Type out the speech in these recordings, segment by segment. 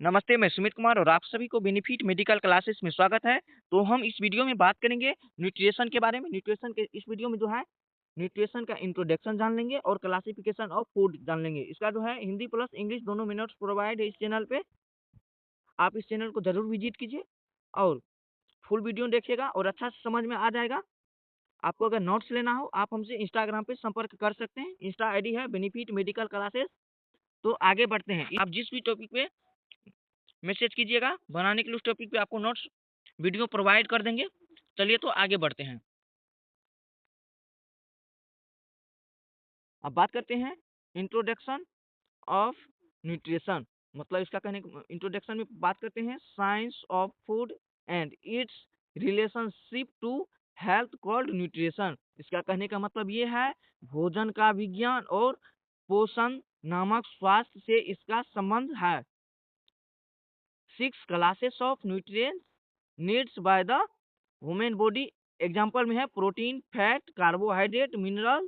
नमस्ते, मैं सुमित कुमार और आप सभी को बेनिफिट मेडिकल क्लासेस में स्वागत है। तो हम इस वीडियो में बात करेंगे न्यूट्रिशन के बारे में। न्यूट्रिशन के इस वीडियो में जो है न्यूट्रिशन का इंट्रोडक्शन जान लेंगे और क्लासिफिकेशन ऑफ फूड जान लेंगे। इसका जो है हिंदी प्लस इंग्लिश दोनों में नोट्स प्रोवाइड है इस चैनल पे। आप इस चैनल को जरूर विजिट कीजिए और फुल वीडियो देखिएगा और अच्छा से समझ में आ जाएगा। आपको अगर नोट्स लेना हो आप हमसे इंस्टाग्राम पे संपर्क कर सकते हैं। इंस्टा आईडी है बेनिफिट मेडिकल क्लासेस। तो आगे बढ़ते हैं। आप जिस भी टॉपिक पे मैसेज कीजिएगा, बनाने के लिए उस टॉपिक पे आपको नोट्स वीडियो प्रोवाइड कर देंगे। चलिए तो आगे बढ़ते हैं। अब बात करते हैं इंट्रोडक्शन ऑफ न्यूट्रिशन। मतलब इसका कहने इंट्रोडक्शन में बात करते हैं science of food and its relationship to health called nutrition. इसका कहने का मतलब ये है भोजन का विज्ञान और पोषण नामक स्वास्थ्य से इसका संबंध है। 6 classes of nutrients needs by the human body. Example में है protein, fat, carbohydrate, mineral,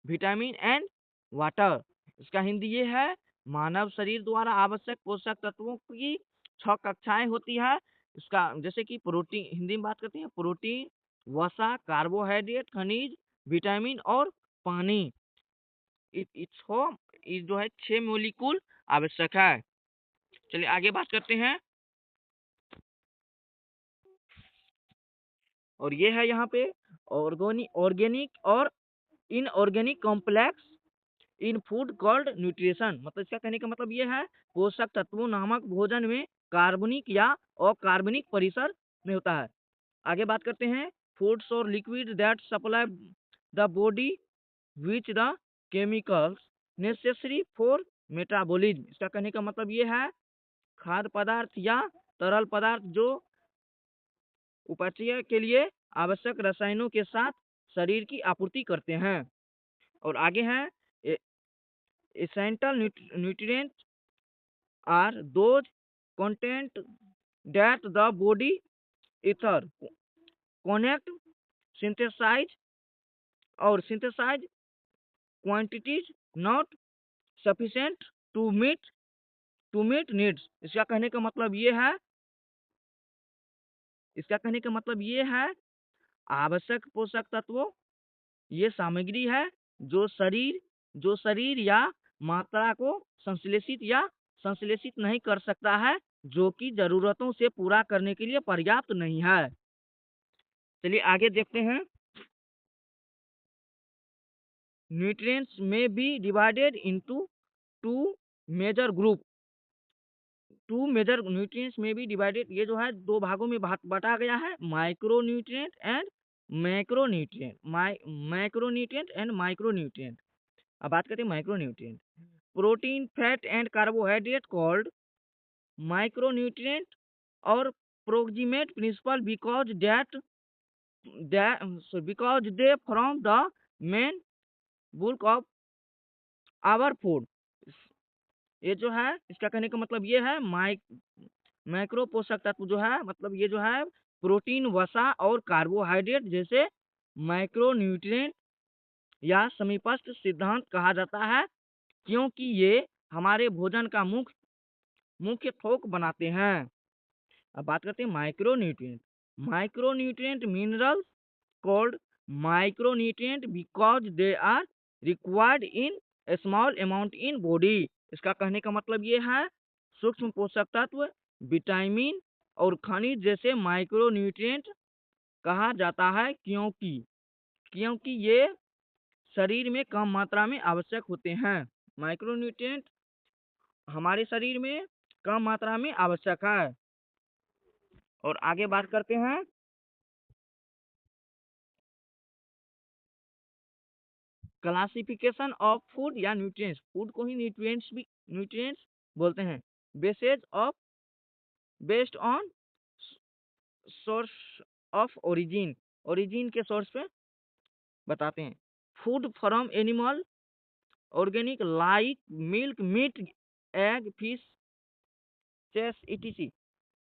vitamin and water. इसका हिंदी ये है मानव शरीर द्वारा आवश्यक पोषक तत्वों की 6 कक्षाएं होती है। इसका जैसे कि प्रोटीन, हिंदी में बात करते हैं प्रोटीन, वसा, कार्बोहाइड्रेट, खनिज, विटामिन और पानी। जो है 6 मोलिकुल आवश्यक है। चलिए आगे बात करते हैं। और ये है यहाँ पे ऑर्गेनिक और inorganic complex in food called nutrition. मतलब इसका कहने का मतलब ये है पोषक तत्वों नामक भोजन में कार्बनिक या अकार्बनिक परिसर में होता है। आगे बात करते हैं फूड्स और liquid that supply the body which the chemicals necessary for metabolism. इसका कहने का मतलब ये है खाद्य पदार्थ या तरल पदार्थ जो उपापचय के लिए आवश्यक रसायनों के साथ शरीर की आपूर्ति करते हैं। और आगे हैं essential nutrients are those content that the body ether connect synthesize और synthesize quantities not sufficient to meet needs। इसका कहने का मतलब ये है आवश्यक पोषक तत्वों ये सामग्री है जो शरीर या मात्रा को संश्लेषित नहीं कर सकता है, जो कि जरूरतों से पूरा करने के लिए पर्याप्त नहीं है। चलिए आगे देखते हैं। न्यूट्रिएंट्स में be divided into two major group. Two major nutrients में बी डिवाइडेड, ये जो है दो भागों में बांटा गया है, micro nutrient and macronutrient and micronutrient. अब बात करते हैं micronutrient. Protein, fat and carbohydrate called micronutrient और proximate principle because they form the main bulk of our food। ये जो है इसका कहने का मतलब ये है मैक्रो पोषक तत्व जो है, मतलब ये जो है प्रोटीन, वसा और कार्बोहाइड्रेट जैसे माइक्रोन्यूट्रिएंट या समीपस्थ सिद्धांत कहा जाता है, क्योंकि ये हमारे भोजन का मुख्य थोक बनाते हैं। अब बात करते हैं micronutrient. Micronutrient minerals called micronutrient because they are required in small amount in body. इसका कहने का मतलब ये है सूक्ष्म पोषक तत्व, विटामिन और खनिज जैसे माइक्रोन्यूट्रिएंट कहा जाता है क्योंकि ये शरीर में कम मात्रा में आवश्यक होते हैं। माइक्रोन्यूट्रिएंट हमारे शरीर में कम मात्रा में आवश्यक है। और आगे बात करते हैं क्लासिफिकेशन ऑफ फूड या न्यूट्रिएंट्स। फूड को ही न्यूट्रिएंट्स बोलते हैं। Based on source of origin के सोर्स पे बताते हैं। Food from animal organic like milk, meat, egg, fish, cheese etc.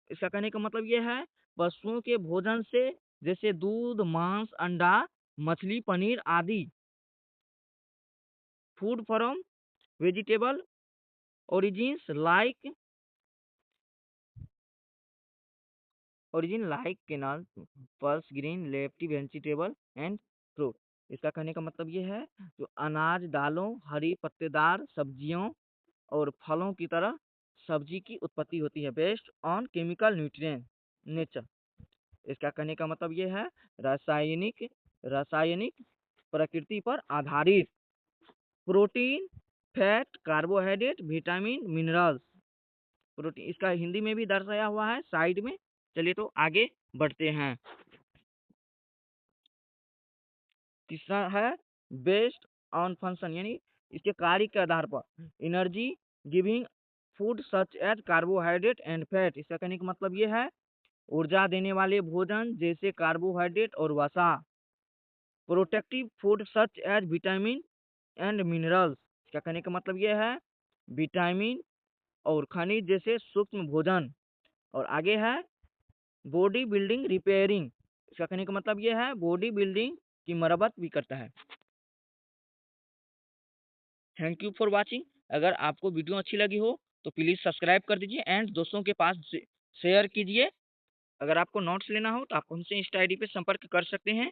इसका कहने का मतलब ये है पशुओं के भोजन से, जैसे दूध, मांस, अंडा, मछली, पनीर आदि। Food from vegetable origins like origin like canal, pulse, green, leafy vegetable and fruit। इसका कहने का मतलब ये है जो अनाज, दालों, हरी पत्तेदार सब्जियों और फलों की तरह सब्जी की उत्पत्ति होती है based on chemical nutrient nature. इसका कहने का मतलब ये है रासायनिक रासायनिक प्रकृति पर आधारित protein, fat, carbohydrate, vitamin, minerals. Protein इसका हिंदी में भी दर्शाया हुआ है साइड में। चलिए तो आगे बढ़ते हैं। तीसरा है बेस्ड ऑन फंक्शन, यानी इसके कार्य के आधार पर energy giving food such as carbohydrate and fat. इसका कहने का मतलब ये है ऊर्जा देने वाले भोजन जैसे कार्बोहाइड्रेट और वसा। Protective food such as vitamin and minerals. इसका कहने का मतलब ये है विटामिन और खनिज जैसे सूक्ष्म भोजन। और आगे है बॉडी बिल्डिंग रिपेयरिंग। इसका कहने का मतलब ये है बॉडी बिल्डिंग की मरम्मत भी करता है। Thank you for watching. अगर आपको वीडियो अच्छी लगी हो तो प्लीज़ सब्सक्राइब कर दीजिए एंड दोस्तों के पास शेयर कीजिए। अगर आपको नोट्स लेना हो तो आप हमसे इंस्टा आईडी पे संपर्क कर सकते हैं।